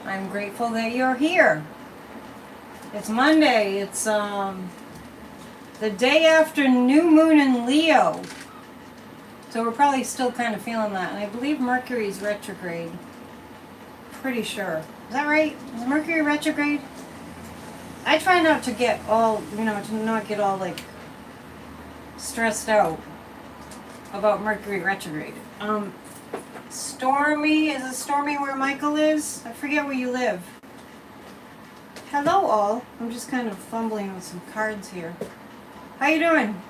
I'm grateful that you're here. It's Monday. It's the day after new moon in Leo. So we're probably still kind of feeling that. And I believe Mercury's retrograde. Pretty sure. Is that right? Is Mercury retrograde? I try not to get all, to not get all like stressed out about Mercury retrograde. Stormy, is it stormy where Michael is? I forget where you live. Hello all. I'm just kind of fumbling with some cards here. How you doing?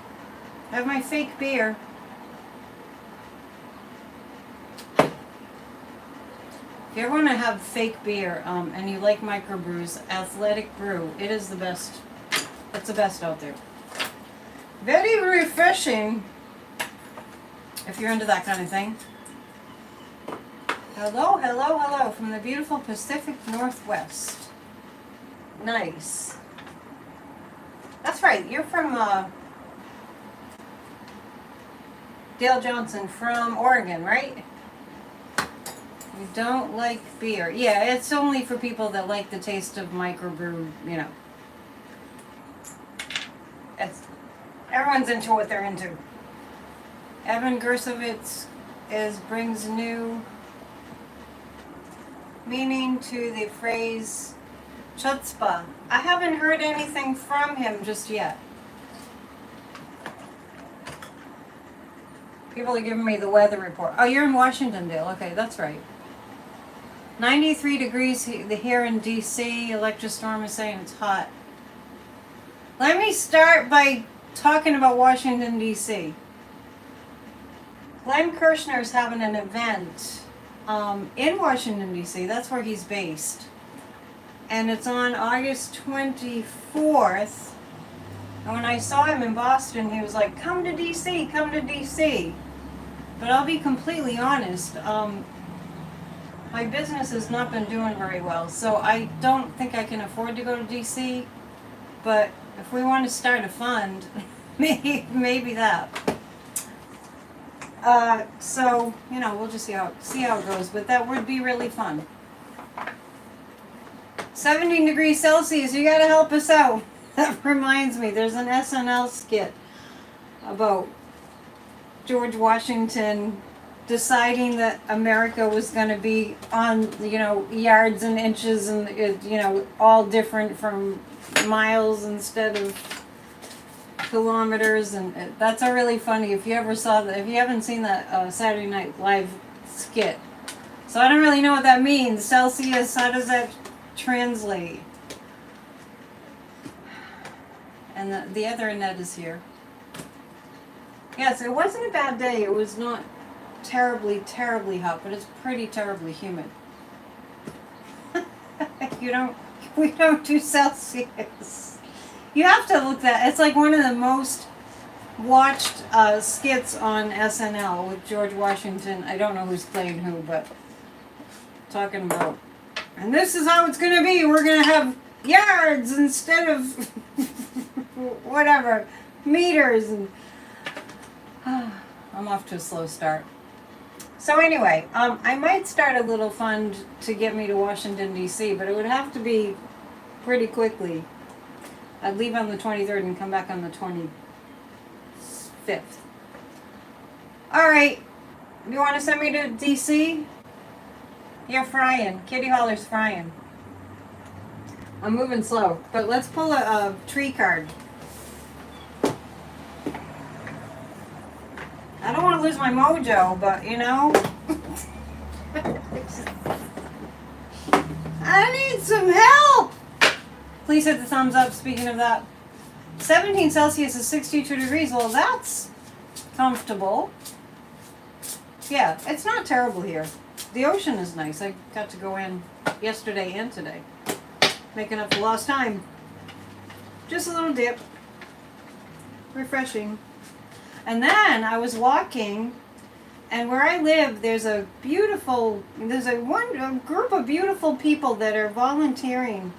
I have my fake beer. If you ever want to have fake beer and you like microbrews, Athletic Brew, it is the best. It's the best out there. Very refreshing if you're into that kind of thing. Hello, hello, hello from the beautiful Pacific Northwest. Nice. That's right, you're from Dale Johnson from Oregon, right? You don't like beer. Yeah, it's only for people that like the taste of microbrew, Everyone's into what they're into. Evan Gersovitz brings new meaning to the phrase chutzpah. I haven't heard anything from him just yet. People are giving me the weather report. Oh, you're in Washington, Dale. Okay, that's right. 93 degrees here in D.C. Electrostorm is saying it's hot. Let me start by talking about Washington, D.C. Glenn Kirshner's having an event in Washington, D.C. That's where he's based. And it's on August 24th. And when I saw him in Boston, he was like, come to D.C., come to D.C. But I'll be completely honest, my business has not been doing very well, so I don't think I can afford to go to D.C., but if we want to start a fund, maybe that. So, we'll just see how it goes, but that would be really fun. 17 degrees Celsius, you gotta help us out. That reminds me, there's an SNL skit about George Washington deciding that America was going to be on, yards and inches and, all different from miles instead of kilometers. And that's a really funny, if you ever saw that, if you haven't seen that Saturday Night Live skit. So I don't really know what that means. Celsius, how does that translate? And the other Annette is here. Yes, it wasn't a bad day. It was not terribly, terribly hot, but it's pretty terribly humid. We don't do Celsius. You have to look that. It's like one of the most watched skits on SNL with George Washington. I don't know who's playing who, but talking about, and this is how it's going to be. We're going to have yards instead of whatever, meters. And I'm off to a slow start. So anyway, I might start a little fund to get me to Washington, D.C., but it would have to be pretty quickly. I'd leave on the 23rd and come back on the 25th. All right. You want to send me to D.C.? You're frying. Kitty Holler's frying. I'm moving slow, but let's pull a tree card. I don't want to lose my mojo, but I need some help. Please hit the thumbs up. Speaking of that, 17 Celsius is 62 degrees. Well, that's comfortable. Yeah, it's not terrible here. The ocean is nice. I got to go in yesterday and today, making up for lost time. Just a little dip. Refreshing. And then I was walking, and where I live, there's a group of beautiful people that are volunteering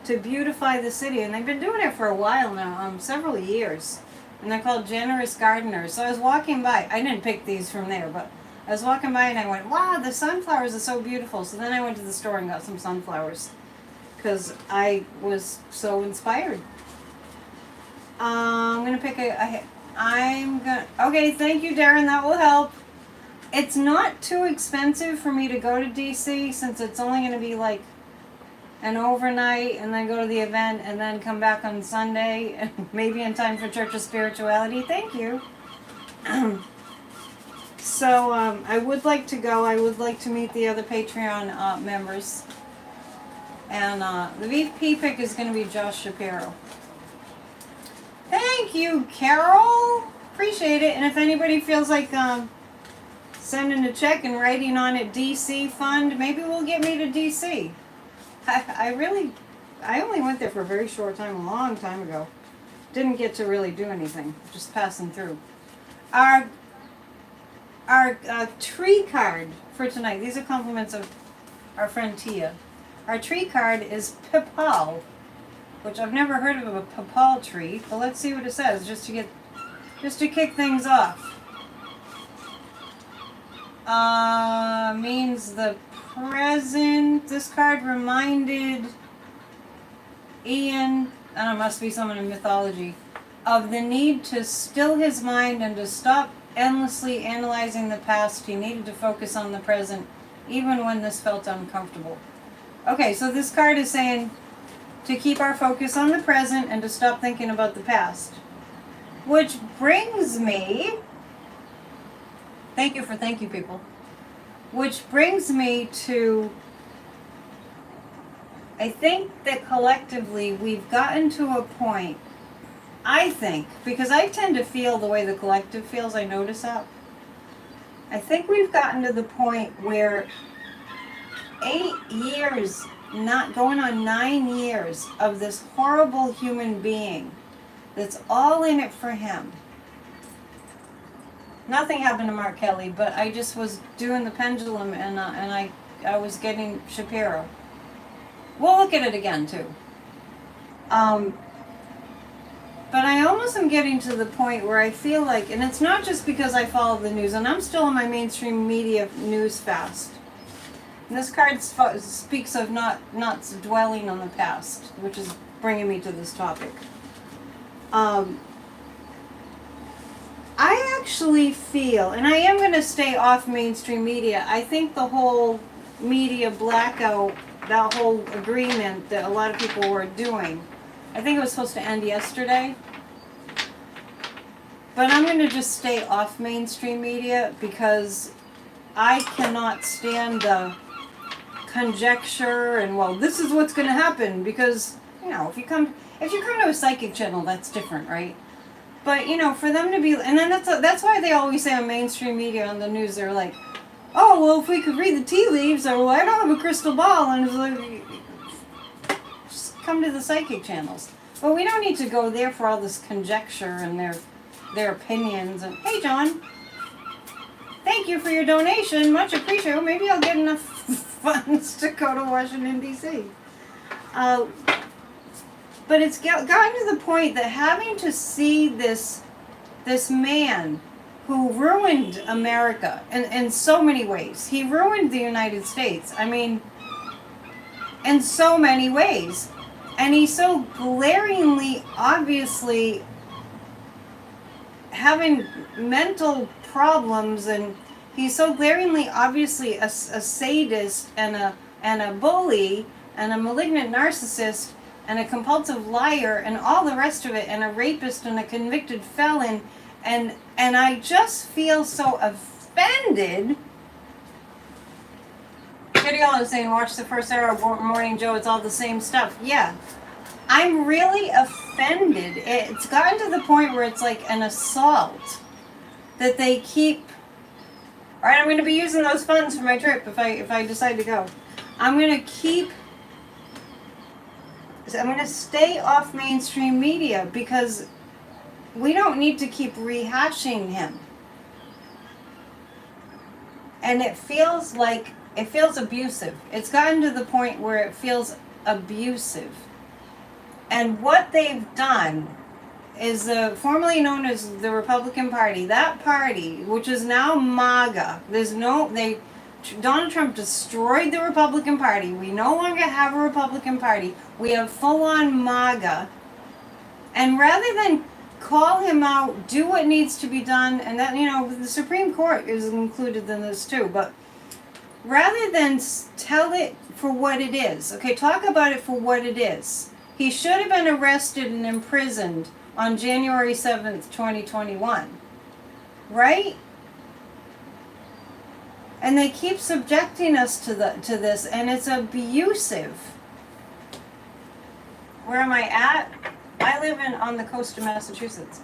to beautify the city, and they've been doing it for a while now, several years, and they're called Generous Gardeners. So I was walking by. I didn't pick these from there, but I was walking by and I went, wow, the sunflowers are so beautiful. So then I went to the store and got some sunflowers because I was so inspired. I'm going to pick okay, thank you, Darren. That will help. It's not too expensive for me to go to DC since it's only going to be like an overnight and then go to the event and then come back on Sunday and maybe in time for Church of Spirituality. Thank you. So I would like to go. I would like to meet the other Patreon members. And the VP pick is going to be Josh Shapiro. Thank you, Carol. Appreciate it. And if anybody feels like sending a check and writing on it DC Fund, maybe we'll get me to DC. I only went there for a very short time, a long time ago. Didn't get to really do anything, just passing through. Our tree card for tonight, these are compliments of our friend Tia. Our tree card is Pipal, which I've never heard of a Pipal tree, but let's see what it says just to kick things off. Means the present. This card reminded Ian, I don't know, must be someone in mythology, of the need to still his mind and to stop endlessly analyzing the past. He needed to focus on the present, even when this felt uncomfortable. Okay, so this card is saying to keep our focus on the present and to stop thinking about the past. Which brings me, thank you people. Which brings me to, I think that collectively we've gotten to a point, I think, because I tend to feel the way the collective feels, I notice that. I think we've gotten to the point where 8 years, not going on 9 years of this horrible human being that's all in it for him. Nothing happened to Mark Kelly, but I just was doing the pendulum and I was getting Shapiro. We'll look at it again too. But I almost am getting to the point where I feel like, and it's not just because I follow the news, and I'm still on my mainstream media news fast. And this card speaks of not dwelling on the past, which is bringing me to this topic. I actually feel, and I am going to stay off mainstream media, I think the whole media blackout, that whole agreement that a lot of people were doing, I think it was supposed to end yesterday. But I'm going to just stay off mainstream media because I cannot stand the conjecture and, well, this is what's going to happen because, you know, if you come to a psychic channel, that's different, right? But, you know, for them to be, and then that's why they always say on mainstream media on the news, they're like, oh, well, if we could read the tea leaves, or, well, I don't have a crystal ball, and it's like, just come to the psychic channels. But we don't need to go there for all this conjecture and their opinions. And hey, John, thank you for your donation, much appreciated. Maybe I'll get enough funds to go to Washington, D.C. But it's gotten to the point that having to see this man who ruined America in so many ways. He ruined the United States. I mean, in so many ways. And he's so glaringly, obviously, having mental problems, and he's so glaringly, obviously, a sadist and a bully and a malignant narcissist and a compulsive liar and all the rest of it, and a rapist and a convicted felon, and I just feel so offended. Kitty is saying, watch the first hour of Morning Joe, it's all the same stuff. Yeah, I'm really offended. It's gotten to the point where it's like an assault that they keep. All right, I'm going to be using those funds for my trip if I decide to go. I'm going to stay off mainstream media because we don't need to keep rehashing him. And it feels abusive. It's gotten to the point where it feels abusive. And what they've done is formerly known as the Republican Party. That party, which is now MAGA, Donald Trump destroyed the Republican Party. We no longer have a Republican Party. We have full-on MAGA. And rather than call him out, do what needs to be done, and that, the Supreme Court is included in this too, but rather than tell it for what it is, okay, talk about it for what it is. He should have been arrested and imprisoned on January 7th, 2021. Right? And they keep subjecting us to this, and it's abusive. Where am I at? I live on the coast of Massachusetts.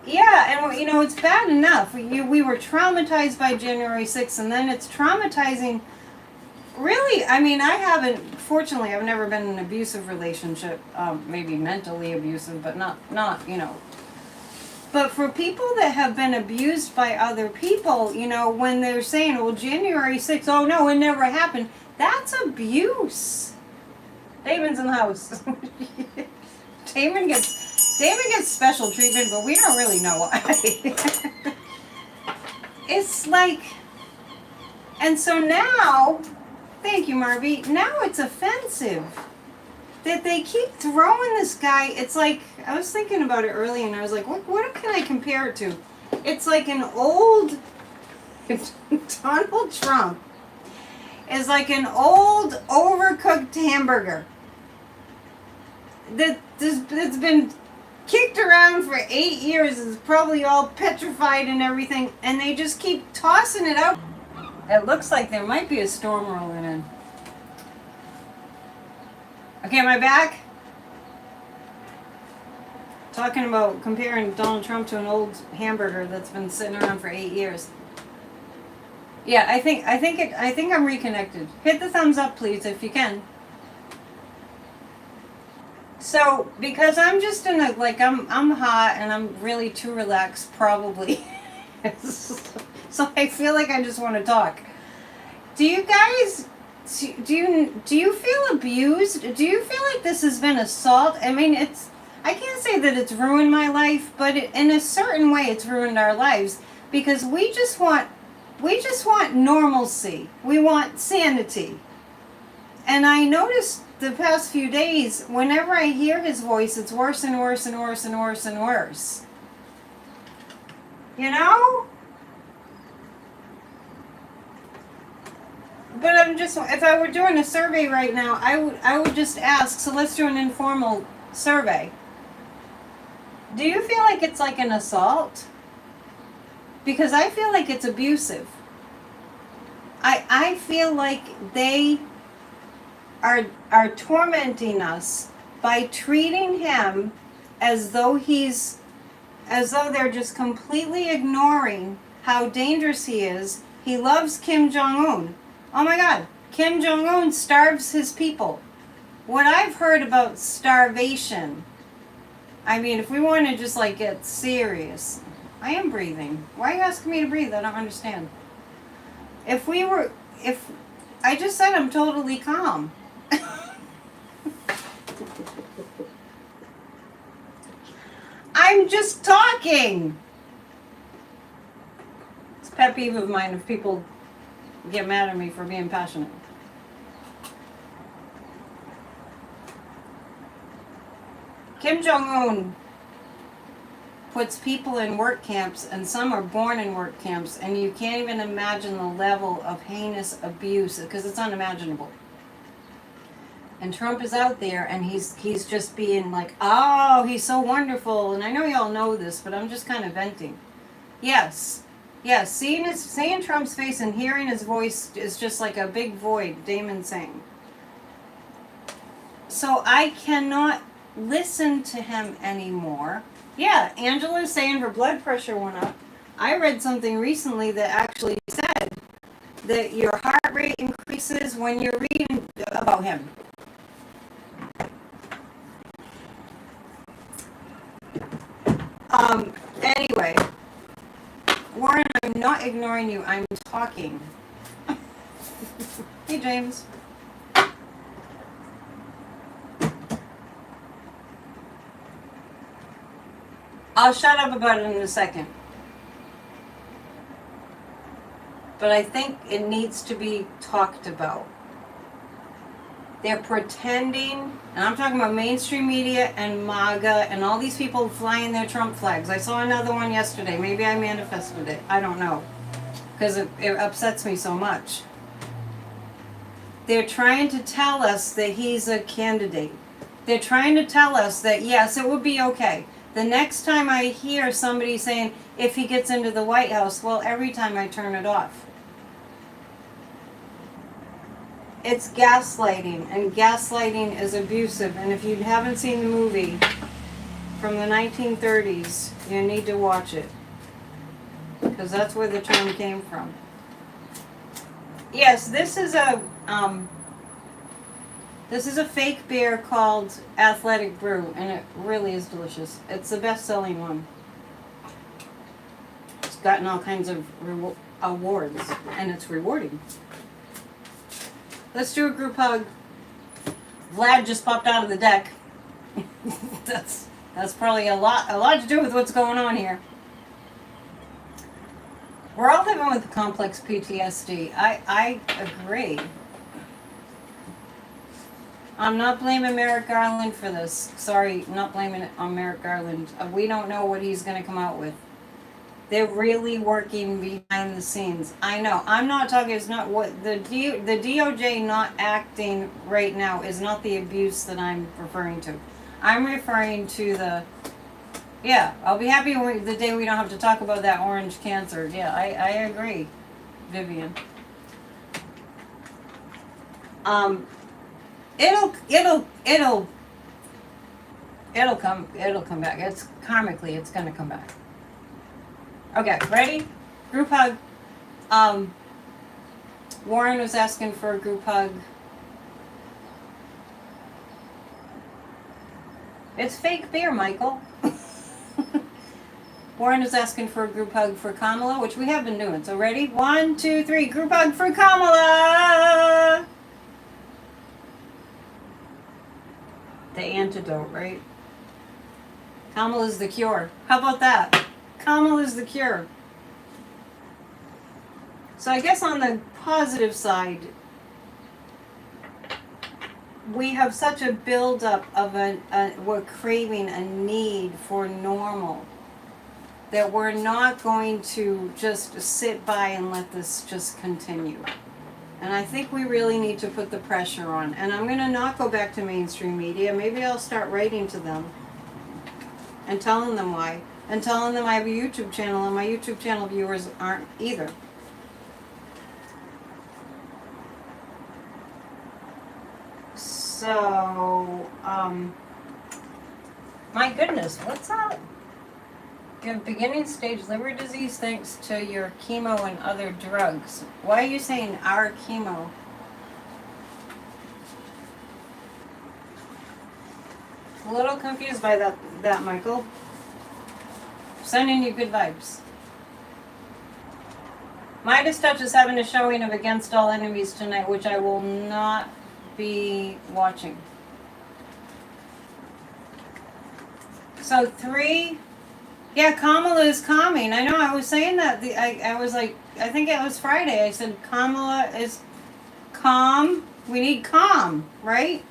Yeah, and it's bad enough. We were traumatized by January 6th, and then it's traumatizing. Really, fortunately, I've never been in an abusive relationship, maybe mentally abusive, but not. But for people that have been abused by other people, when they're saying, well, January 6th, oh no, it never happened, that's abuse. Damon's in the house. Damon gets special treatment, but we don't really know why. It's like, and so now, thank you, Marby, now it's offensive that they keep throwing this guy. It's like, I was thinking about it earlier, and I was like, what can I compare it to? It's like an old, Donald Trump is like an old, overcooked hamburger that's been kicked around for 8 years, is probably all petrified and everything, and they just keep tossing it out. It looks like there might be a storm rolling in. Okay, am I back? Talking about comparing Donald Trump to an old hamburger that's been sitting around for 8 years. Yeah, I think I'm reconnected. Hit the thumbs up, please, if you can. So, because I'm just in a, I'm hot and I'm really too relaxed, probably. So I feel like I just want to talk. Do you guys, do you feel abused? Do you feel like this has been assault? I can't say that it's ruined my life, but in a certain way it's ruined our lives, because we just want normalcy. We want sanity. And I noticed the past few days, whenever I hear his voice, it's worse and worse and worse and worse and worse. But if I were doing a survey right now, I would just ask, so let's do an informal survey. Do you feel like it's like an assault? Because I feel like it's abusive. I feel like they are tormenting us by treating him as though they're just completely ignoring how dangerous he is. He loves Kim Jong-un. Oh my God, Kim Jong-un starves his people. What I've heard about starvation, if we want to just get serious, I am breathing. Why are you asking me to breathe? I don't understand. I just said I'm totally calm. I'm just talking. It's a pet peeve of mine if people get mad at me for being passionate. Kim Jong-un puts people in work camps, and some are born in work camps, and you can't even imagine the level of heinous abuse, because it's unimaginable. And Trump is out there, and he's just being like, oh, he's so wonderful. And I know y'all know this, but I'm just kind of venting. Yes, seeing Trump's face and hearing his voice is just like a big void, Damon saying. So I cannot listen to him anymore. Yeah, Angela's saying her blood pressure went up. I read something recently that actually said that your heart rate increases when you're reading about him. Anyway, Warren, I'm not ignoring you. I'm talking. Hey, James. I'll shut up about it in a second. But I think it needs to be talked about. They're pretending, and I'm talking about mainstream media and MAGA and all these people flying their Trump flags. I saw another one yesterday. Maybe I manifested it. I don't know. Because it upsets me so much. They're trying to tell us that he's a candidate. They're trying to tell us that, yes, it would be okay. The next time I hear somebody saying, if he gets into the White House, well, every time I turn it off. It's gaslighting, and gaslighting is abusive. And if you haven't seen the movie from the 1930s, you need to watch it. Because that's where the term came from. Yes, this is a fake beer called Athletic Brew, and it really is delicious. It's the best-selling one. It's gotten all kinds of awards, and it's rewarding. Let's do a group hug. Vlad just popped out of the deck. That's probably a lot to do with what's going on here. We're all living with complex PTSD. I agree. I'm not blaming Merrick Garland for this. Sorry, not blaming it on Merrick Garland. We don't know what he's going to come out with. They're really working behind the scenes. I know. I'm not talking. It's not what the DOJ not acting right now is not the abuse that I'm referring to. I'm referring to the. Yeah, I'll be happy the day we don't have to talk about that orange cancer. Yeah, I agree, Vivian. It'll come back. It's karmically, it's gonna come back. Okay, ready? Group hug. Warren was asking for a group hug. It's fake beer, Michael. Warren is asking for a group hug for Kamala, which we have been doing. So ready? 1, 2, 3. Group hug for Kamala! The antidote, right? Kamala's the cure. How about that? Kamala's the cure. So I guess on the positive side, we have such a buildup of we're craving a need for normal that we're not going to just sit by and let this just continue. And I think we really need to put the pressure on. And I'm going to not go back to mainstream media. Maybe I'll start writing to them and telling them why. And telling them I have a YouTube channel and my YouTube channel viewers aren't either. So, my goodness, what's up? You have beginning stage liver disease thanks to your chemo and other drugs. Why are you saying our chemo? A little confused by that Michael. Sending you good vibes. Midas Touch is having a showing of Against All Enemies tonight, which I will not be watching. So 3, yeah, Kamala is calming. I know, I was saying that. I was like, I think it was Friday. I said Kamala is calm. We need calm, right?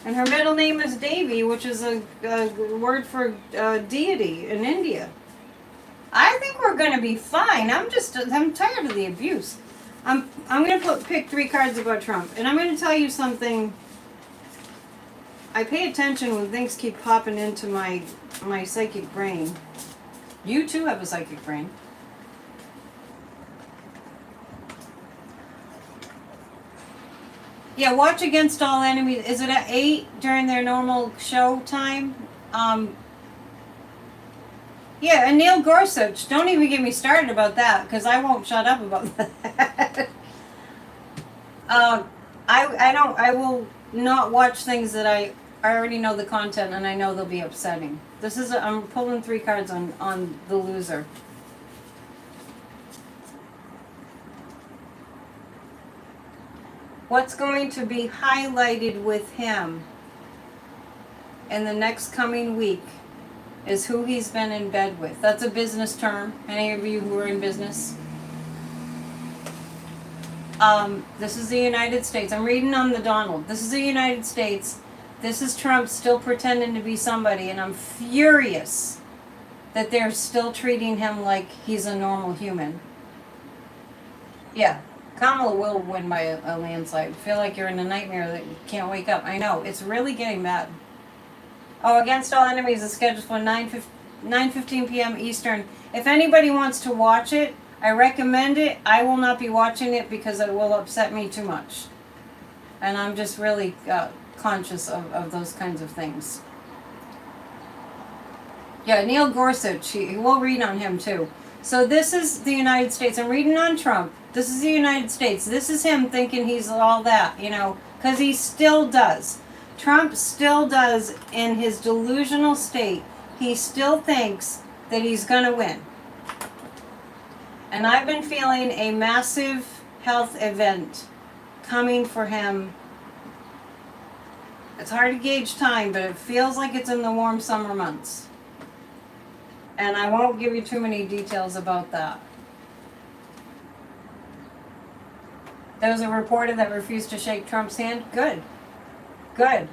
And her middle name is Devi, which is a word for deity in India. I think we're going to be fine. I'm tired of the abuse. I'm going to pick 3 cards about Trump. And I'm going to tell you something. I pay attention when things keep popping into my psychic brain. You too have a psychic brain. Yeah, watch Against All Enemies. Is it at 8 during their normal show time? Yeah, and Neil Gorsuch. Don't even get me started about that, because I won't shut up about that. I will not watch things that I already know the content and I know they'll be upsetting. I'm pulling 3 cards on the loser. What's going to be highlighted with him in the next coming week is who he's been in bed with. That's a business term. Any of you who are in business? This is the United States. I'm reading on the Donald. This is the United States. This is Trump still pretending to be somebody, and I'm furious that they're still treating him like he's a normal human. Yeah, Kamala will win by a landslide. I feel like you're in a nightmare that you can't wake up. I know, it's really getting bad. Oh, Against All Enemies is scheduled for 9:15 p.m. Eastern. If anybody wants to watch it, I recommend it. I will not be watching it because it will upset me too much. And I'm just really conscious of those kinds of things. Yeah, Neil Gorsuch, we'll read on him too. So this is the United States. I'm reading on Trump. This is the United States. This is him thinking he's all that, you know, because he still does. Trump still does in his delusional state. He still thinks that he's going to win. And I've been feeling a massive health event coming for him. It's hard to gauge time, but it feels like it's in the warm summer months. And I won't give you too many details about that. There was a reporter that refused to shake Trump's hand. Good. Good.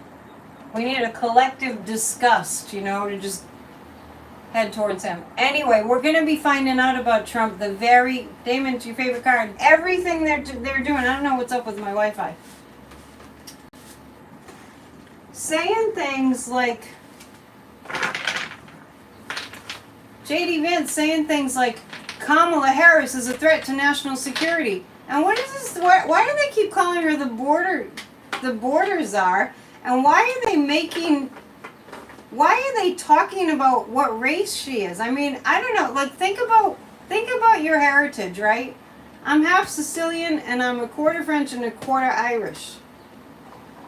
We need a collective disgust, you know, to just head towards him. Anyway, we're going to be finding out about Trump. Damon's your favorite card. Everything they're doing. I don't know what's up with my Wi-Fi. Saying things like J.D. Vance saying things like Kamala Harris is a threat to national security. And what is this? Why do they keep calling her the border czar? And why are they talking about what race she is? I mean, I don't know. Like, think about your heritage, right? I'm half Sicilian and I'm a quarter French and a quarter Irish.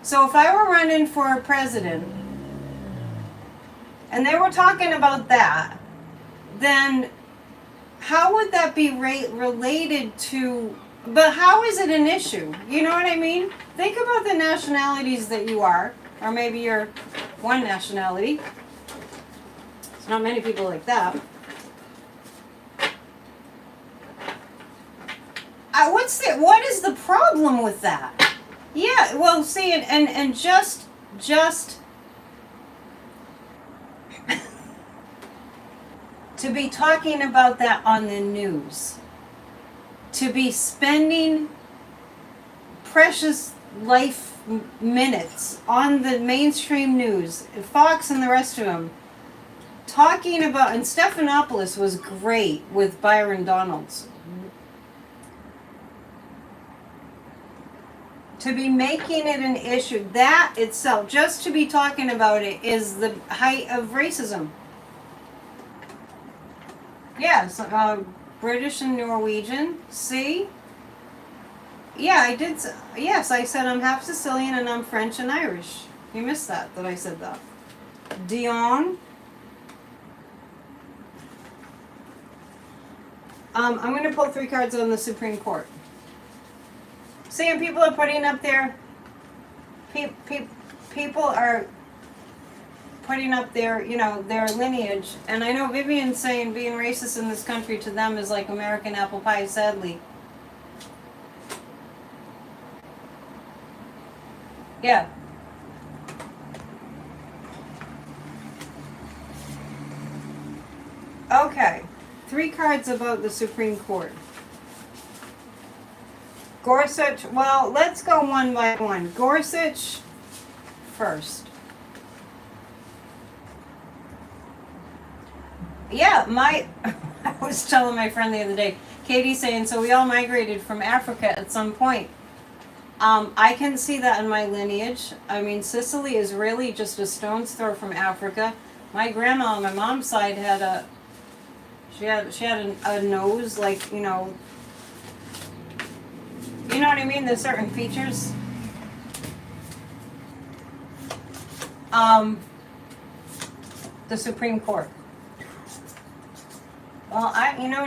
So if I were running for president and they were talking about that, then how would that be related to, but how is it an issue? You know what I mean? Think about the nationalities that you are, or maybe you're one nationality. There's not many people like that. What is the problem with that? Yeah, well, see, and just to be talking about that on the news, to be spending precious life minutes on the mainstream news, Fox and the rest of them, talking about, and Stephanopoulos was great with Byron Donalds. To be making it an issue, that itself, just to be talking about it, is the height of racism. Yes, British and Norwegian. See? Yeah, I did. Yes, I said I'm half Sicilian and I'm French and Irish. You missed that I said that. Dion. I'm going to pull 3 cards on the Supreme Court. See, and people are putting up their, people are putting up their, you know, their lineage. And I know Vivian's saying being racist in this country to them is like American apple pie, sadly. Yeah. Okay. 3 cards about the Supreme Court. Gorsuch, well, let's go one by one. Gorsuch first. Yeah, I was telling my friend the other day, Katie saying, so we all migrated from Africa at some point. I can see that in my lineage. I mean, Sicily is really just a stone's throw from Africa. My grandma on my mom's side had a nose, like, you know what I mean? There's certain features. The Supreme Court. Well,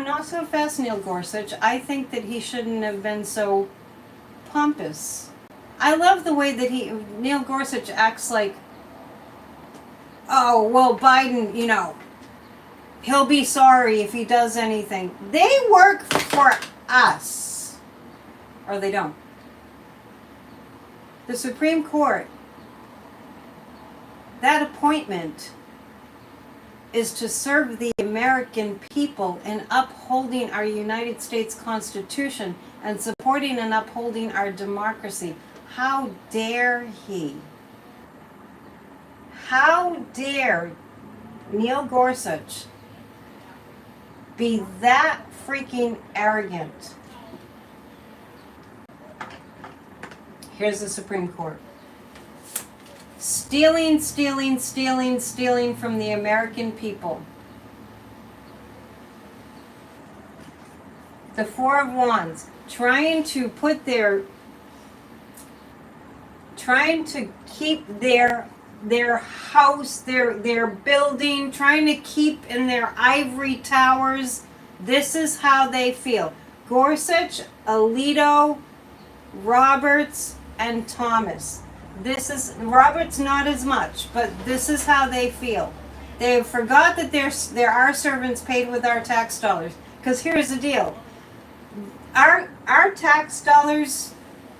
not so fast, Neil Gorsuch. I think that he shouldn't have been so pompous. I love the way that Neil Gorsuch acts like, oh, well, Biden, he'll be sorry if he does anything. They work for us. Or they don't. The Supreme Court, that appointment is to serve the American people in upholding our United States Constitution and supporting and upholding our democracy. How dare he? How dare Neil Gorsuch be that freaking arrogant? Here's the Supreme Court. Stealing from the American people. The Four of Wands, trying to keep their house, their building, trying to keep in their ivory towers. This is how they feel. Gorsuch, Alito, Roberts, and Thomas. This is, Roberts not as much, but this is how they feel. They forgot that there are servants paid with our tax dollars. Because here's the deal. Our tax dollars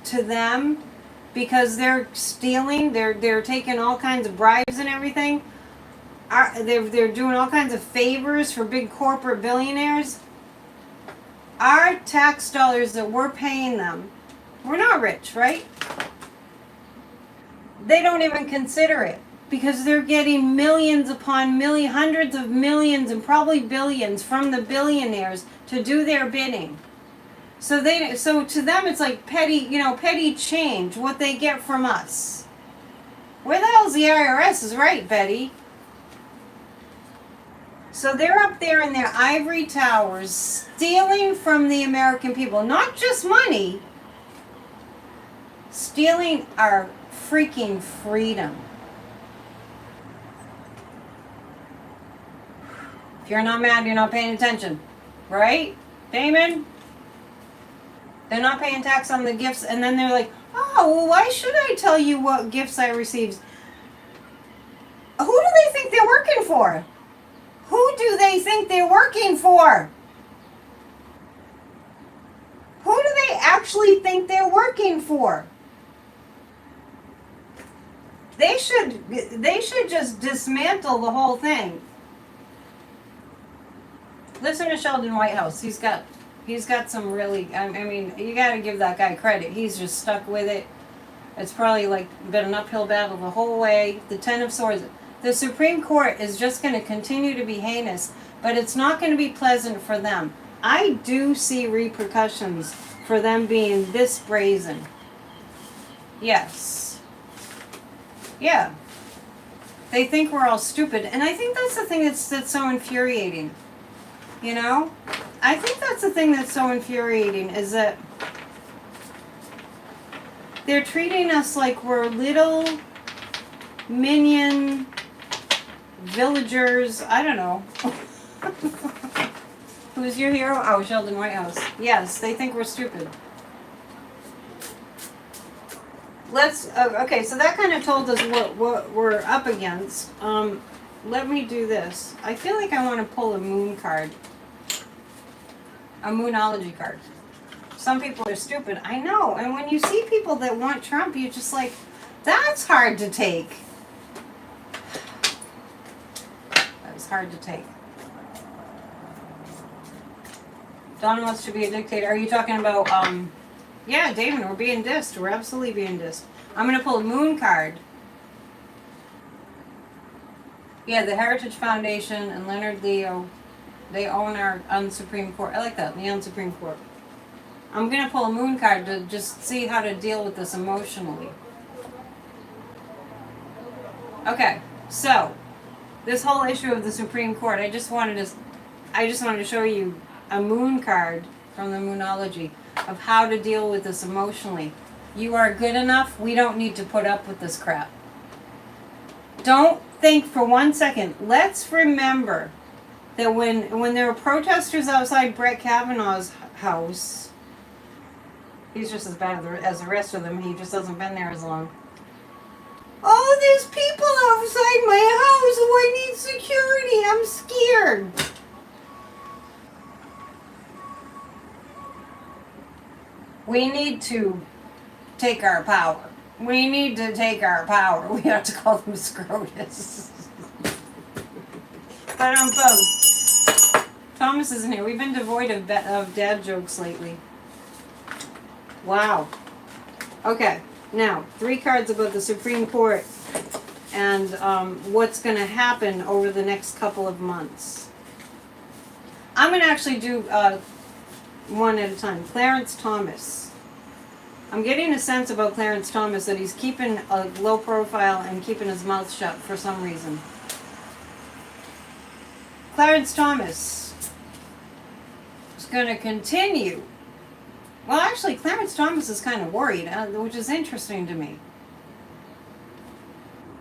to them, because they're stealing, they're taking all kinds of bribes and everything. They're doing all kinds of favors for big corporate billionaires. Our tax dollars that we're paying them, we're not rich, right? They don't even consider it because they're getting millions upon millions, hundreds of millions and probably billions from the billionaires to do their bidding. So to them it's like petty change, what they get from us. Where the hell's the IRS is right, Betty? So they're up there in their ivory towers stealing from the American people, not just money, stealing our freaking freedom. If you're not mad, you're not paying attention. Right, Damon? They're not paying tax on the gifts, and then they're like, oh, well, why should I tell you what gifts I received? Who do they think they're working for? Who do they think they're working for? Who do they actually think they're working for? They should just dismantle the whole thing. Listen to Sheldon Whitehouse. He's got some really, I mean, you got to give that guy credit. He's just stuck with it. It's probably like been an uphill battle the whole way. The Ten of Swords. The Supreme Court is just going to continue to be heinous, but it's not going to be pleasant for them. I do see repercussions for them being this brazen. Yes. Yeah. They think we're all stupid, and I think that's the thing that's so infuriating. You know? I think that's the thing that's so infuriating, is that they're treating us like we're little minion villagers. I don't know. Who's your hero? Oh, Sheldon Whitehouse. Yes, they think we're stupid. Okay, so that kind of told us what we're up against. Let me do this. I feel like I want to pull a moon card. A Moonology card. Some people are stupid. I know. And when you see people that want Trump, you're just like, that's hard to take. That was hard to take. Donna wants to be a dictator. Are you talking about, yeah, Damon, we're being dissed. We're absolutely being dissed. I'm going to pull a moon card. Yeah, the Heritage Foundation and Leonard Leo, they own our Supreme Court. I like that, the Supreme Court. I'm going to pull a moon card to just see how to deal with this emotionally. Okay, so this whole issue of the Supreme Court, I just wanted to show you a moon card from the Moonology of how to deal with this emotionally. You are good enough. We don't need to put up with this crap. Don't think for 1 second. Let's remember that when there were protesters outside Brett Kavanaugh's house, he's just as bad as the rest of them. He just hasn't been there as long. Oh, there's people outside my house. Oh, I need security. I'm scared. We need to take our power. We need to take our power. We have to call them SCROTUS. But Thomas isn't here. We've been devoid of dad jokes lately. Wow. Okay, now 3 cards about the Supreme Court and what's going to happen over the next couple of months. I'm going to actually do one at a time. Clarence Thomas. I'm getting a sense about Clarence Thomas that he's keeping a low profile and keeping his mouth shut for some reason. Clarence Thomas is going to continue. Well, actually, Clarence Thomas is kind of worried, which is interesting to me.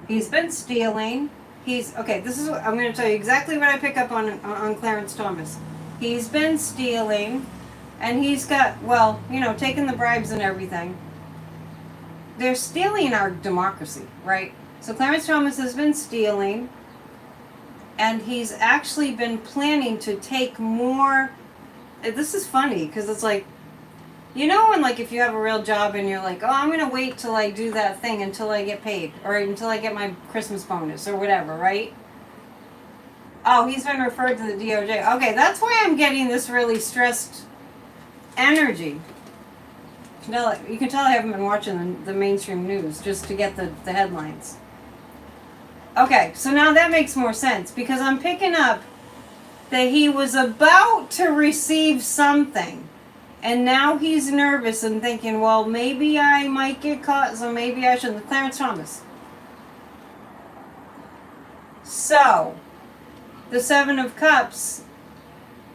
He's been stealing. Okay, this is what I'm going to tell you exactly what I pick up on Clarence Thomas. He's been stealing, and he's got, well, you know, taking the bribes and everything. They're stealing our democracy, right? So Clarence Thomas has been stealing, and he's actually been planning to take more. This is funny, because it's like, you know when, like, if you have a real job and you're like, oh, I'm going to wait till I do that thing until I get paid, or until I get my Christmas bonus, or whatever, right? Oh, he's been referred to the DOJ. Okay, that's why I'm getting this really stressed energy. You can tell I haven't been watching the mainstream news just to get the headlines. Okay, so now that makes more sense, because I'm picking up that he was about to receive something. And now he's nervous and thinking, well, maybe I might get caught, so maybe I shouldn't. Clarence Thomas. So, the 7 of Cups,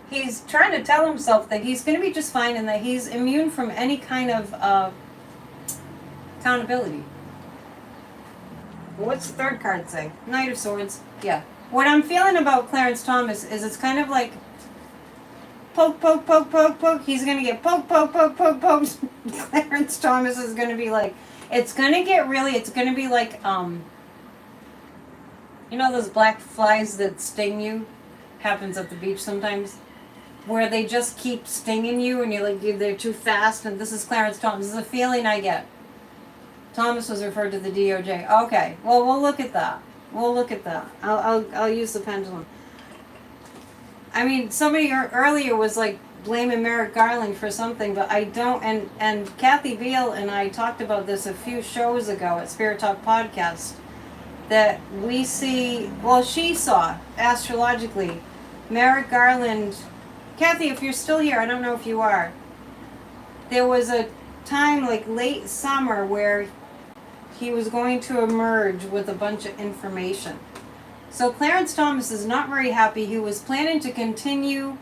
he's trying to tell himself that he's going to be just fine and that he's immune from any kind of accountability. What's the 3rd card say? Knight of Swords. Yeah. What I'm feeling about Clarence Thomas is it's kind of like poke, poke, poke, poke, poke. He's going to get poke, poke, poke, poke, poke. Clarence Thomas is going to be like, it's going to be like, you know those black flies that sting you? Happens at the beach sometimes. Where they just keep stinging you and you're like, they're too fast. And this is Clarence Thomas. This is a feeling I get. Thomas was referred to the DOJ. Okay, well, we'll look at that. I'll use the pendulum. I mean, somebody earlier was like blaming Merrick Garland for something, but I don't. And Kathy Beale and I talked about this a few shows ago at Spirit Talk Podcast. That we see, well, she saw astrologically, Merrick Garland. Kathy, if you're still here, I don't know if you are. There was a time like late summer where he was going to emerge with a bunch of information. So Clarence Thomas is not very happy. He was planning to continue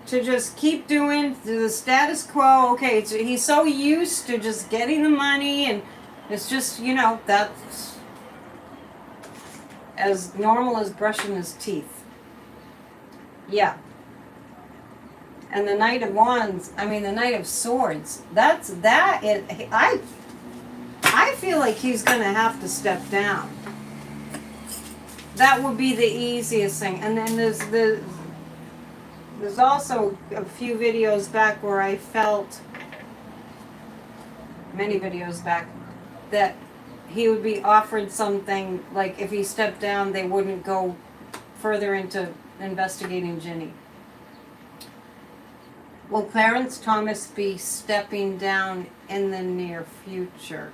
to just keep doing the status quo. Okay, he's so used to just getting the money, and it's just, you know, that's as normal as brushing his teeth. Yeah. And the Knight of Wands, the Knight of Swords, I feel like he's going to have to step down. That would be the easiest thing. And then there's also a few videos back where I felt, many videos back, that he would be offered something, like if he stepped down, they wouldn't go further into investigating Ginny. Will Clarence Thomas be stepping down in the near future?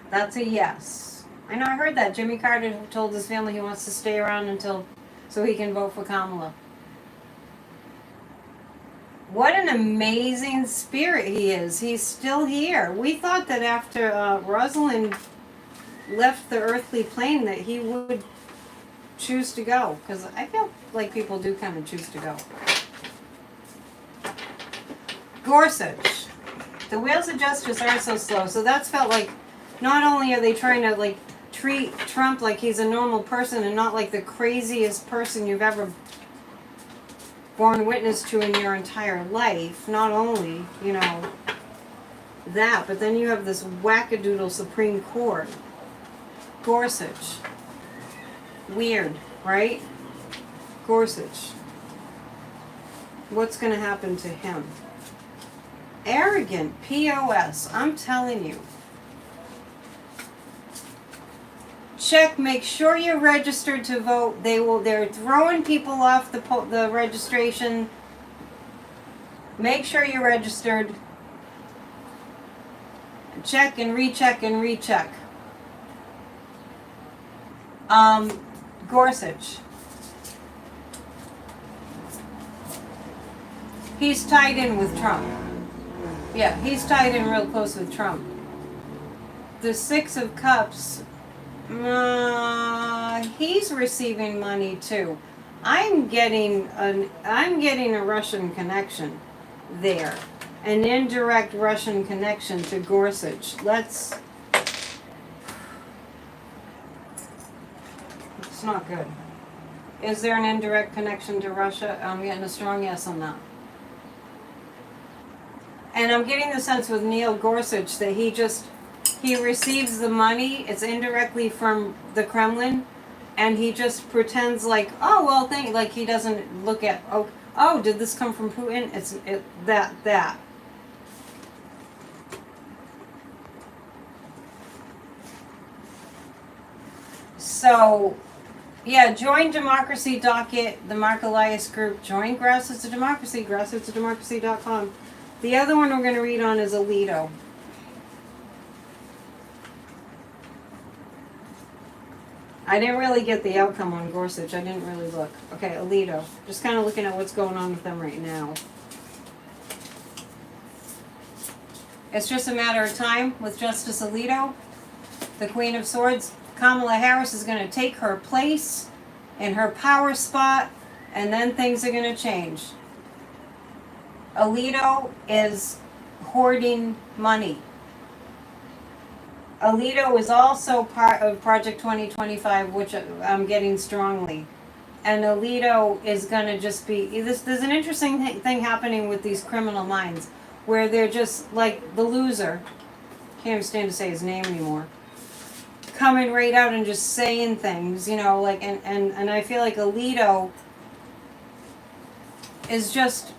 That's a yes. I know, I heard that. Jimmy Carter told his family he wants to stay around so he can vote for Kamala. What an amazing spirit he is. He's still here. We thought that after Rosalind left the earthly plane that he would choose to go. Because I feel like people do kind of choose to go. Gorsuch. The wheels of justice are so slow. So that's felt like not only are they trying to like treat Trump like he's a normal person and not like the craziest person you've ever borne witness to in your entire life. Not only, you know, that, but then you have this wackadoodle Supreme Court. Gorsuch. Weird, right? Gorsuch. What's going to happen to him? Arrogant POS. I'm telling you. Check. Make sure you're registered to vote. They're throwing people off the registration. Make sure you're registered. Check and recheck and recheck. Gorsuch. He's tied in with Trump. Yeah, he's tied in real close with Trump. The Six of Cups. He's receiving money too. I'm getting a Russian connection there. An indirect Russian connection to Gorsuch. It's not good. Is there an indirect connection to Russia? I'm getting a strong yes on that. And I'm getting the sense with Neil Gorsuch that he receives the money, it's indirectly from the Kremlin, and he just pretends like, oh, well, like he doesn't look at, oh, did this come from Putin? That. So, yeah, join Democracy Docket, the Mark Elias group. Join Grassroots to Democracy, grassrootstodemocracy.com. The other one we're going to read on is Alito. I didn't really get the outcome on Gorsuch. I didn't really look. Okay, Alito. Just kind of looking at what's going on with them right now. It's just a matter of time with Justice Alito, the Queen of Swords. Kamala Harris is going to take her place in her power spot, and then things are going to change. Alito is hoarding money. Alito is also part of Project 2025, which I'm getting strongly. And Alito is going to just be... There's an interesting thing happening with these criminal minds, where they're just like the loser. Can't even stand to say his name anymore. Coming right out and just saying things, like... And I feel like Alito is just...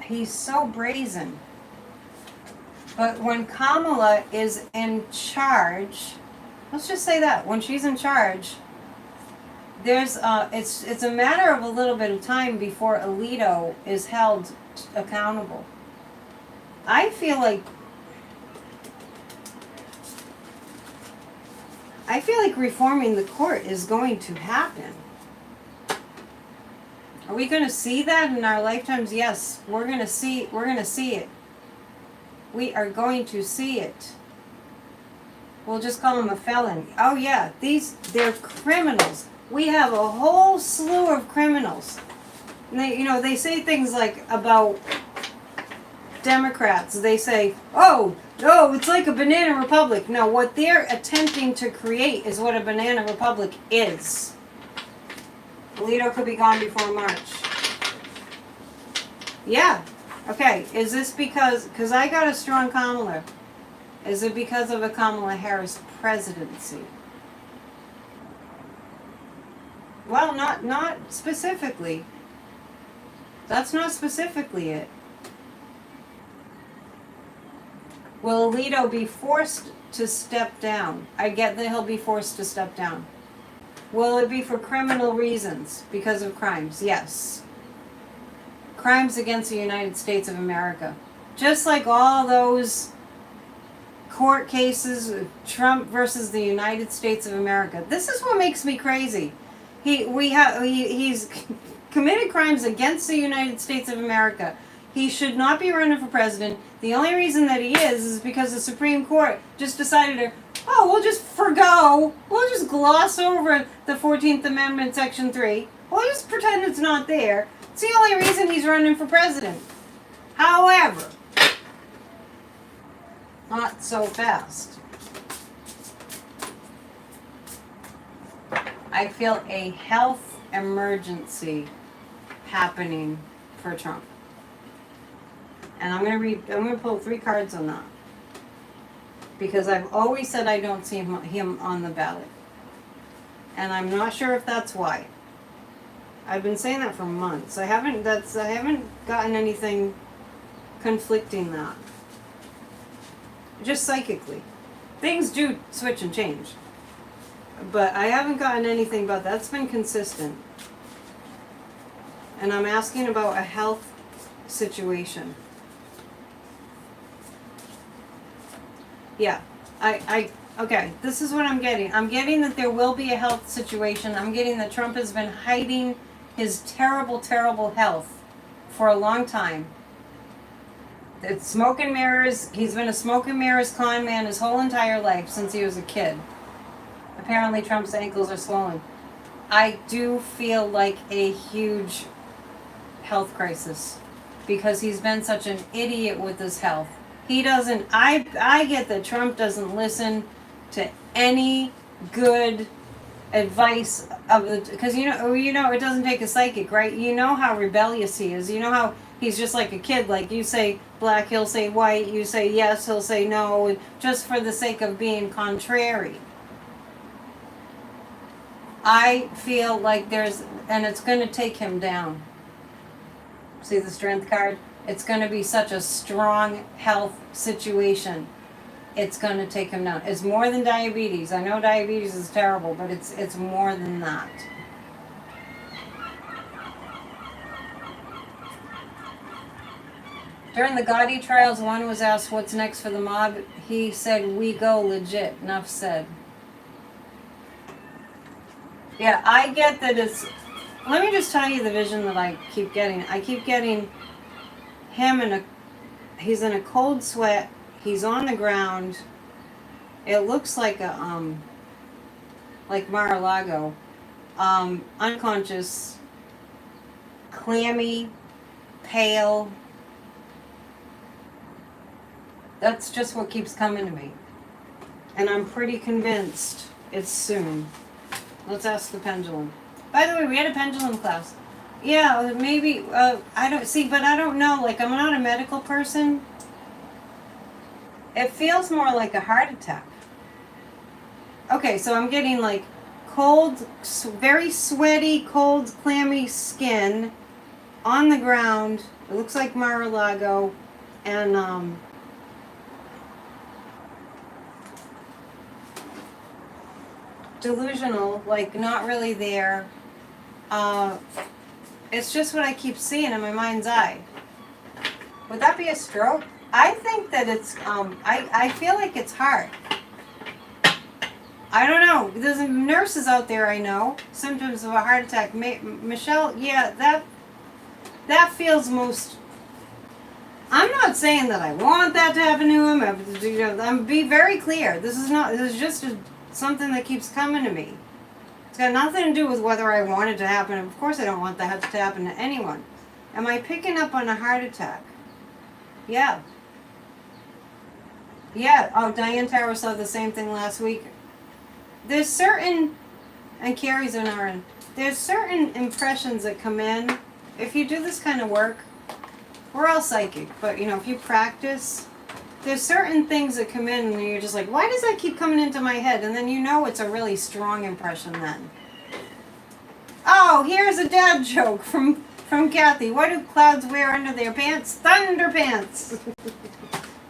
He's so brazen. But when Kamala is in charge, let's just say that, when she's in charge, there's it's a matter of a little bit of time before Alito is held accountable. I feel like reforming the court is going to happen. Are we going to see that in our lifetimes? Yes, we're going to see it. We are going to see it. We'll just call them a felon. Oh yeah, they're criminals. We have a whole slew of criminals. And they say things like about Democrats. They say, oh, it's like a banana republic. No, what they're attempting to create is what a banana republic is. Alito could be gone before March. Yeah. Okay, is this because I got a strong Kamala. Is it because of a Kamala Harris presidency? Well, not specifically. That's not specifically it. Will Alito be forced to step down? I get that he'll be forced to step down. Will it be for criminal reasons? Because of crimes? Yes. Crimes against the United States of America. Just like all those court cases, Trump versus the United States of America. This is what makes me crazy. He's committed crimes against the United States of America. He should not be running for president. The only reason that he is because the Supreme Court just decided we'll just gloss over the 14th Amendment, Section 3. We'll just pretend it's not there. It's the only reason he's running for president. However, not so fast. I feel a health emergency happening for Trump. And I'm going to pull 3 cards on that. Because I've always said I don't see him on the ballot. And I'm not sure if that's why. I've been saying that for months. I haven't gotten anything conflicting that. Just psychically. Things do switch and change. But I haven't gotten anything about that. That's been consistent. And I'm asking about a health situation. Yeah. Okay, this is what I'm getting. I'm getting that there will be a health situation. I'm getting that Trump has been hiding his terrible, terrible health for a long time. It's smoke and mirrors. He's been a smoke and mirrors con man his whole entire life since he was a kid. Apparently Trump's ankles are swollen. I do feel like a huge health crisis because he's been such an idiot with his health. He doesn't, I get that Trump doesn't listen to any good advice of the, because you know it doesn't take a psychic, right? You know how rebellious he is. You know how he's just like a kid. Like you say black, he'll say white. You say yes, he'll say no, just for the sake of being contrary. I feel like and it's going to take him down. See the strength card? It's going to be such a strong health situation. It's going to take him down. It's more than diabetes. I know diabetes is terrible, but it's more than that. During the Gotti trials, one was asked what's next for the mob. He said, "We go legit." Enough said. Yeah, I get that it's... Let me just tell you the vision that I keep getting. I keep getting him he's in a cold sweat. He's on the ground. It looks like like Mar-a-Lago. Unconscious, clammy, pale. That's just what keeps coming to me. And I'm pretty convinced it's soon. Let's ask the pendulum. By the way, we had a pendulum class. Yeah, maybe, I don't know. Like, I'm not a medical person. It feels more like a heart attack. Okay, so I'm getting like cold, very sweaty, cold, clammy skin on the ground. It looks like Mar-a-Lago. And, delusional, like not really there. It's just what I keep seeing in my mind's eye. Would that be a stroke? I think that it's, I feel like it's heart. I don't know. There's nurses out there I know. Symptoms of a heart attack. Michelle, yeah, that feels most... I'm not saying that I want that to happen to him. I'm be very clear. This is just something that keeps coming to me. It's got nothing to do with whether I want it to happen. Of course I don't want that to happen to anyone. Am I picking up on a heart attack? Yeah. Yeah. Oh, Diane Tower saw the same thing last week. There's certain, and Carrie's an RN, there's certain impressions that come in. If you do this kind of work, we're all psychic, but if you practice, there's certain things that come in and you're just like, why does that keep coming into my head? And then it's a really strong impression then. Oh, here's a dad joke from Kathy. What do clouds wear under their pants? Thunder pants.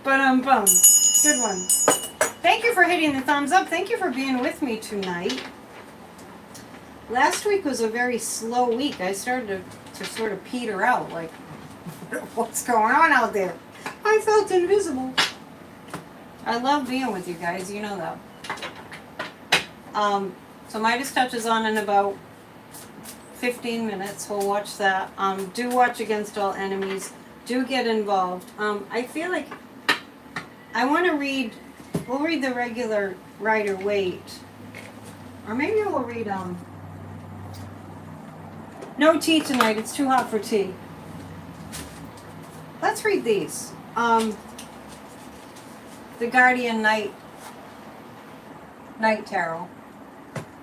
Bum. Good one. Thank you for hitting the thumbs up. Thank you for being with me tonight. Last week was a very slow week. I started to sort of peter out, like, what's going on out there? I felt invisible. I love being with you guys, you know that. So Midas Touch is on in about 15 minutes. We'll watch that. Do watch Against All Enemies. Do get involved. I feel like I want to read... We'll read the regular Rider Waite. Or maybe we'll read, no tea tonight, it's too hot for tea. Let's read these. The Guardian Night Tarot.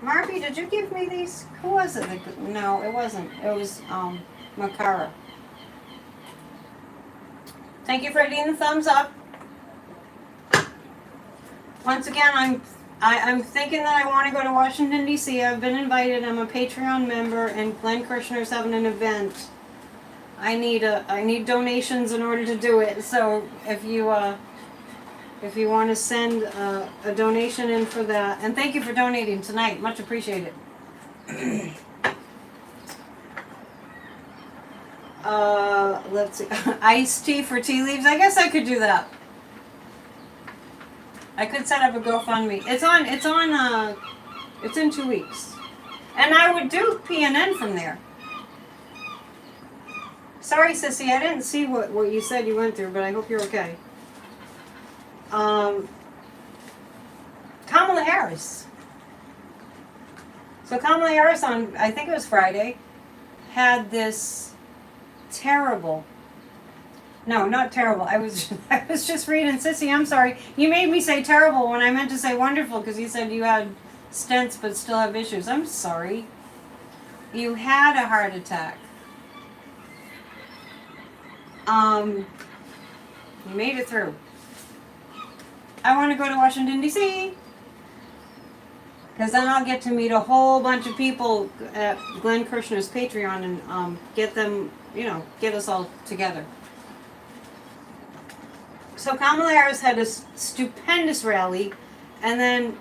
Marby, did you give me these? Who was it? No, it wasn't. It was, Makara. Thank you for hitting the thumbs up. Once again, I'm thinking that I want to go to Washington, D.C. I've been invited. I'm a Patreon member, and Glenn Kirshner's having an event. I need donations in order to do it. So if you want to send a donation in for that, and thank you for donating tonight, much appreciated. Let's see, iced tea for tea leaves. I guess I could do that. I could set up a GoFundMe. It's in 2 weeks. And I would do PNN from there. Sorry, Sissy, I didn't see what you said you went through, but I hope you're okay. Kamala Harris. So Kamala Harris on, I think it was Friday, had this terrible, no, not terrible. I was just reading, Sissy, I'm sorry. You made me say terrible when I meant to say wonderful because you said you had stents but still have issues. I'm sorry. You had a heart attack. You made it through. I want to go to Washington, D.C. because then I'll get to meet a whole bunch of people at Glenn Kirshner's Patreon and get them, get us all together. So Kamala Harris had a stupendous rally, and then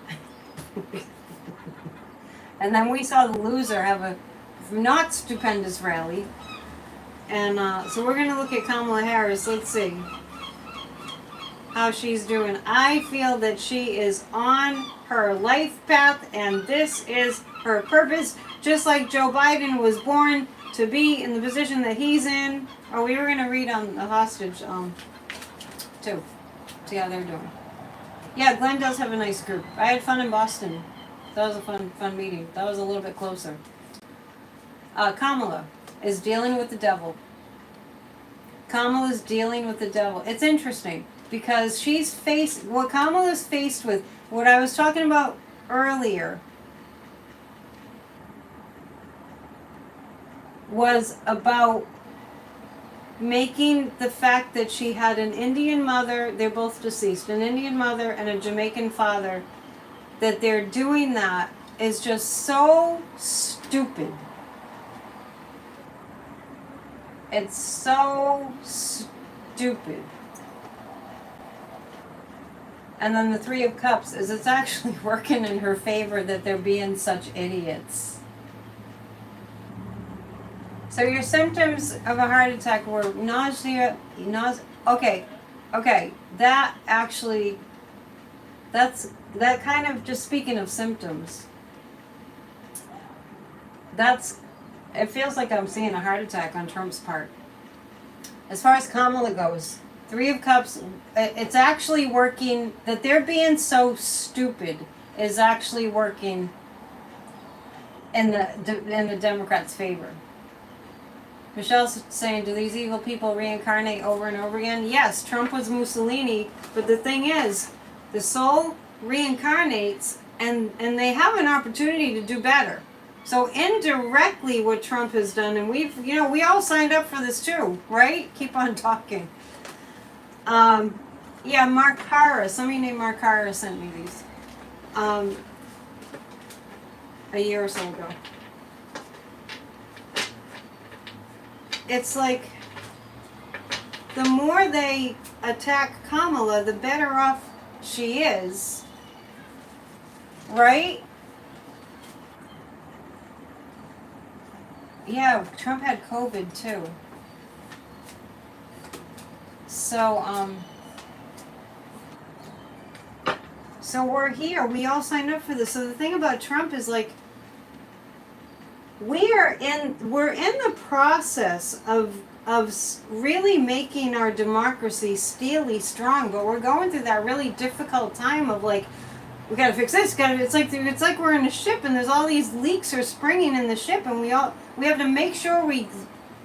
we saw the loser have a not stupendous rally. And so we're going to look at Kamala Harris. Let's see how she's doing. I feel that she is on her life path, and this is her purpose. Just like Joe Biden was born to be in the position that he's in. Oh, we were going to read on the hostage, too. See how they're doing. Yeah, Glenn does have a nice group. I had fun in Boston. That was a fun meeting. That was a little bit closer. Kamala is dealing with the devil. Kamala's dealing with the devil. It's interesting because what Kamala's faced with, what I was talking about earlier, was about making the fact that she had an Indian mother, they're both deceased, an Indian mother and a Jamaican father, that they're doing that is just so stupid. It's so stupid. And then the Three of Cups is it's actually working in her favor that they're being such idiots. So your symptoms of a heart attack were nausea. Okay. That kind of, just speaking of symptoms, it feels like I'm seeing a heart attack on Trump's part. As far as Kamala goes, Three of Cups, it's actually working, that they're being so stupid is actually working in the Democrats' favor. Michelle's saying, do these evil people reincarnate over and over again? Yes, Trump was Mussolini, but the thing is, the soul reincarnates and they have an opportunity to do better. So indirectly what Trump has done, and we all signed up for this too, right? Keep on talking. Yeah, Mark Harris, somebody named Mark Harris sent me these a year or so ago. It's like the more they attack Kamala, the better off she is, right? Yeah, Trump had COVID too. So we're here. We all signed up for this. So the thing about Trump is like we're in the process of really making our democracy steely strong, but we're going through that really difficult time of like, we gotta fix this. It's like we're in a ship and there's all these leaks are springing in the ship, and we have to make sure we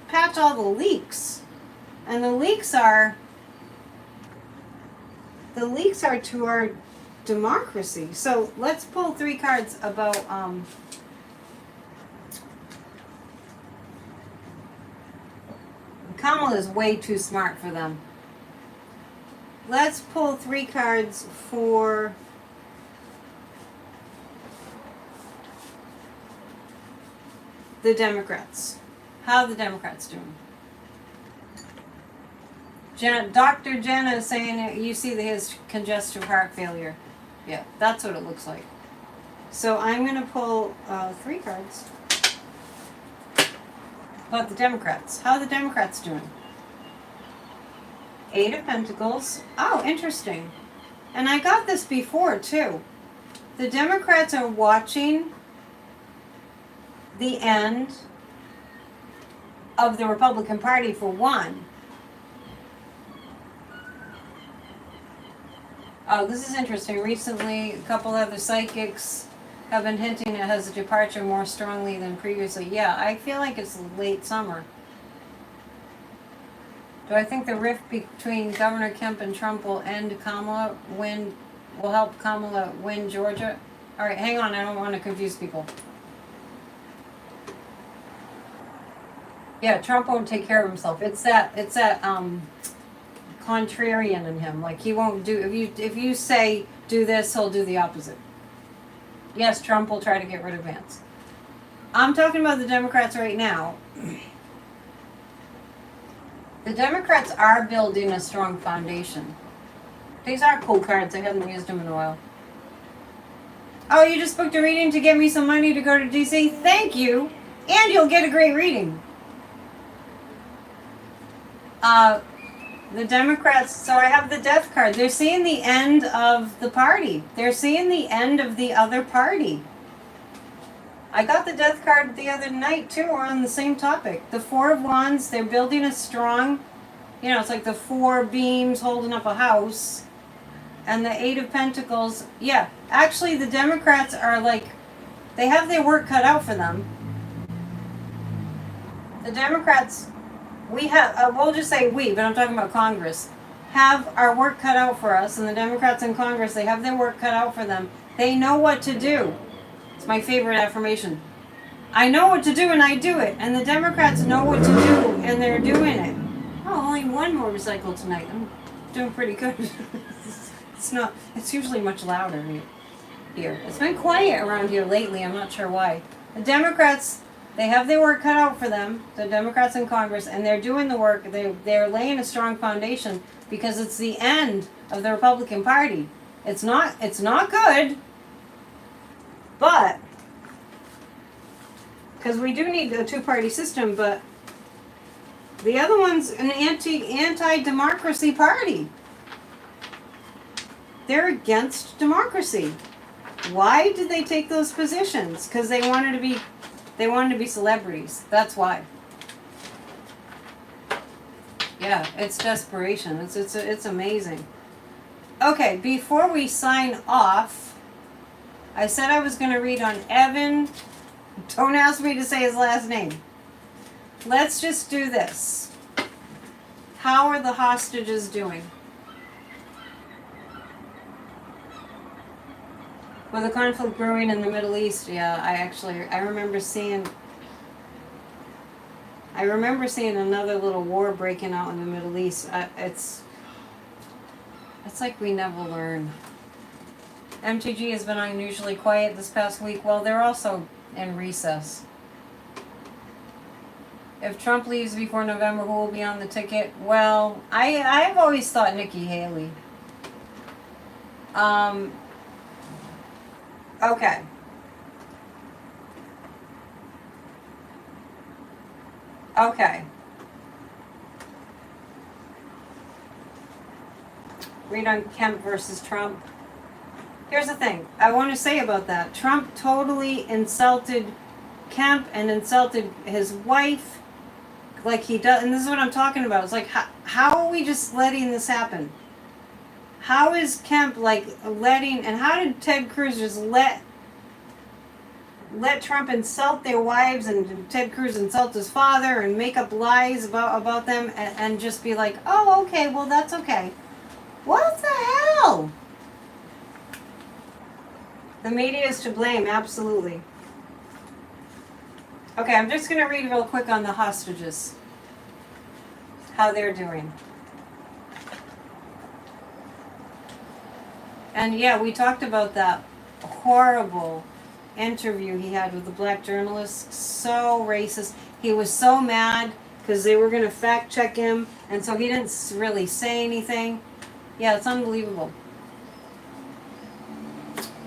patch all the leaks, and the leaks are to our democracy. So let's pull 3 cards about Kamala is way too smart for them. Let's pull 3 cards for the Democrats. How are the Democrats doing? Dr. Jenna is saying you see that he has congestive heart failure. Yeah, that's what it looks like. So I'm going to pull 3 cards about the Democrats. How are the Democrats doing? 8 of Pentacles. Oh, interesting. And I got this before, too. The Democrats are watching the end of the Republican Party, for one. Oh, this is interesting. Recently, a couple other psychics have been hinting it has a departure more strongly than previously. Yeah, I feel like it's late summer. Do I think the rift between Governor Kemp and Trump will end Kamala will help Kamala win Georgia? All right, hang on. I don't want to confuse people. Yeah, Trump won't take care of himself. It's that contrarian in him. Like, he won't do, if you say do this, he'll do the opposite. Yes, Trump will try to get rid of Vance. I'm talking about the Democrats right now. The Democrats are building a strong foundation. These are cool cards. I haven't used them in a while. Oh, you just booked a reading to get me some money to go to DC? Thank you. And you'll get a great reading. The Democrats, so I have the death card. They're seeing the end of the party. They're seeing the end of the other party. I got the death card the other night too, on the same topic. The 4 of Wands, they're building a strong, it's like the 4 beams holding up a house. And the 8 of Pentacles, yeah. Actually, the Democrats are like, they have their work cut out for them. The Democrats, we have, we'll just say we, but I'm talking about Congress, have our work cut out for us. And the Democrats in Congress, they have their work cut out for them. They know what to do. It's my favorite affirmation. I know what to do and I do it. And the Democrats know what to do and they're doing it. Oh, only 1 motorcycle tonight. I'm doing pretty good. It's usually much louder here. It's been quiet around here lately. I'm not sure why. The Democrats, they have their work cut out for them, the Democrats in Congress, and they're doing the work. They're laying a strong foundation because it's the end of the Republican Party. It's not good, but because we do need a 2-party system, but the other one's an anti-democracy party. They're against democracy. Why did they take those positions? Because they wanted to be celebrities. That's why. Yeah, it's desperation. It's amazing. Okay, before we sign off, I said I was going to read on Evan. Don't ask me to say his last name. Let's just do this. How are the hostages doing? With the conflict brewing in the Middle East, yeah, I remember seeing another little war breaking out in the Middle East. It's like we never learn. MTG has been unusually quiet this past week. Well, they're also in recess. If Trump leaves before November, who will be on the ticket? Well, I've always thought Nikki Haley. Okay. Okay. Read on Kemp versus Trump. Here's the thing I want to say about that. Trump totally insulted Kemp and insulted his wife like he does. And this is what I'm talking about. It's like, how are we just letting this happen? How is Kemp and how did Ted Cruz just let Trump insult their wives and Ted Cruz insult his father and make up lies about them and just be like, oh, okay, well, that's okay. What the hell? The media is to blame, absolutely. Okay, I'm just going to read real quick on the hostages. How they're doing. And yeah, we talked about that horrible interview he had with the black journalist. So racist. He was so mad because they were going to fact check him, and so he didn't really say anything. Yeah, it's unbelievable.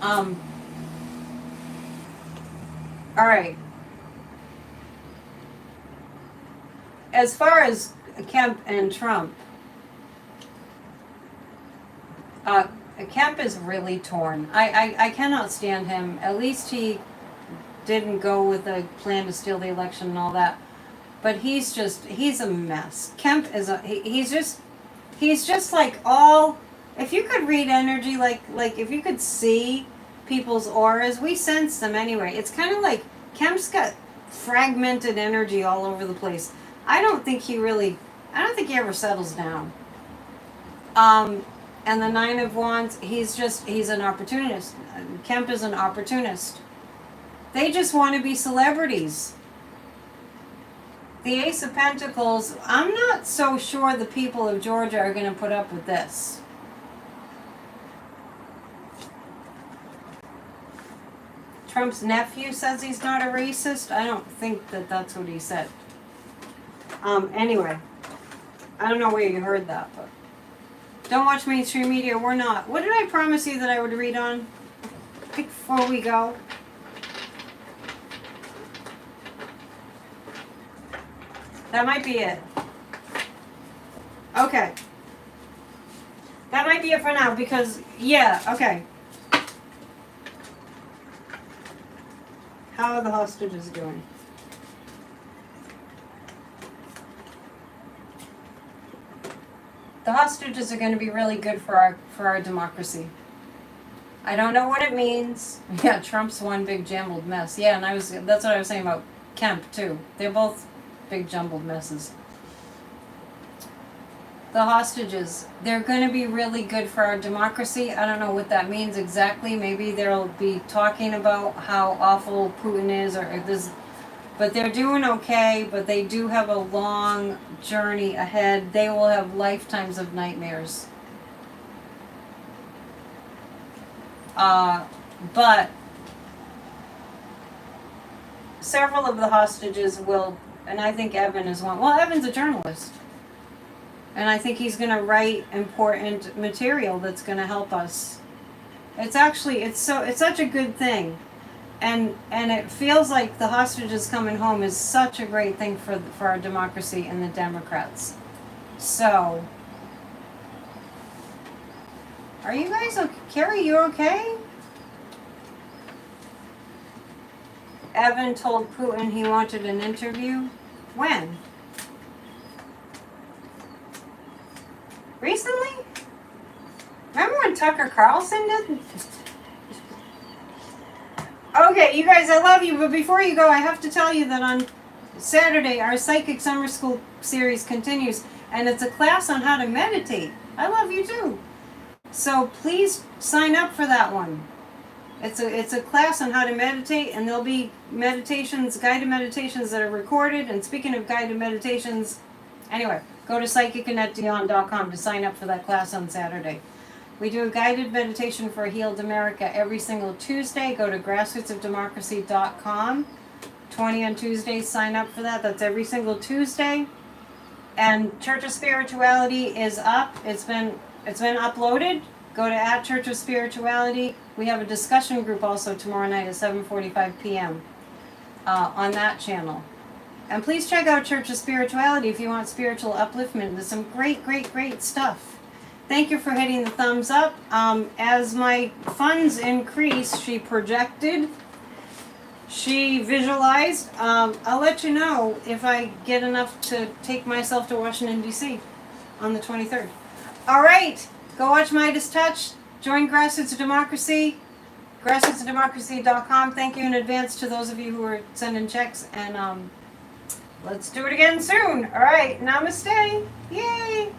All right. As far as Kemp and Trump, Kemp is really torn. I cannot stand him. At least he didn't go with a plan to steal the election and all that. But he's a mess. Kemp is he's just like all, if you could read energy, like if you could see people's auras, we sense them anyway. It's kind of like Kemp's got fragmented energy all over the place. I don't think he ever settles down. And the Nine of Wands, he's an opportunist. Kemp is an opportunist. They just want to be celebrities. The Ace of Pentacles, I'm not so sure the people of Georgia are going to put up with this. Trump's nephew says he's not a racist. I don't think that's what he said. Anyway, I don't know where you heard that, but don't watch mainstream media. We're not. What did I promise you that I would read on before we go? That might be it. Okay. That might be it for now because, yeah, okay. How are the hostages doing? The hostages are going to be really good for our democracy. I don't know what it means. Yeah, Trump's one big jumbled mess. Yeah, and that's what I was saying about Kemp too. They're both big jumbled messes. The hostages, they're going to be really good for our democracy. I don't know what that means exactly. Maybe they'll be talking about how awful Putin is or this, but they're doing okay, but they do have a long journey ahead. They will have lifetimes of nightmares. But several of the hostages will, and I think Evan is one. Well, Evan's a journalist. And I think he's going to write important material that's going to help us. It's such a good thing. And it feels like the hostages coming home is such a great thing for our democracy and the Democrats. So, are you guys okay? Carrie, you okay? Evan told Putin he wanted an interview. When? Recently? Remember when Tucker Carlson did? Okay, you guys, I love you, but before you go, I have to tell you that on Saturday, our Psychic Summer School series continues, and it's a class on how to meditate. I love you too. So please sign up for that one. It's a class on how to meditate, and there'll be meditations, guided meditations that are recorded, and speaking of guided meditations, anyway, go to psychicannetteDion.com to sign up for that class on Saturday. We do a guided meditation for a healed America every single Tuesday. Go to grassrootsofdemocracy.com. 20 on Tuesdays, sign up for that. That's every single Tuesday. And Church of Spirituality is up. It's been uploaded. Go to @Church of Spirituality. We have a discussion group also tomorrow night at 7:45 p.m. On that channel. And please check out Church of Spirituality if you want spiritual upliftment. There's some great, great, great stuff. Thank you for hitting the thumbs up. As my funds increase, she projected, she visualized. I'll let you know if I get enough to take myself to Washington, D.C. on the 23rd. All right, go watch Midas Touch. Join Grassroots of Democracy. Grassrootsofdemocracy.com. Thank you in advance to those of you who are sending checks. And let's do it again soon. All right, namaste. Yay.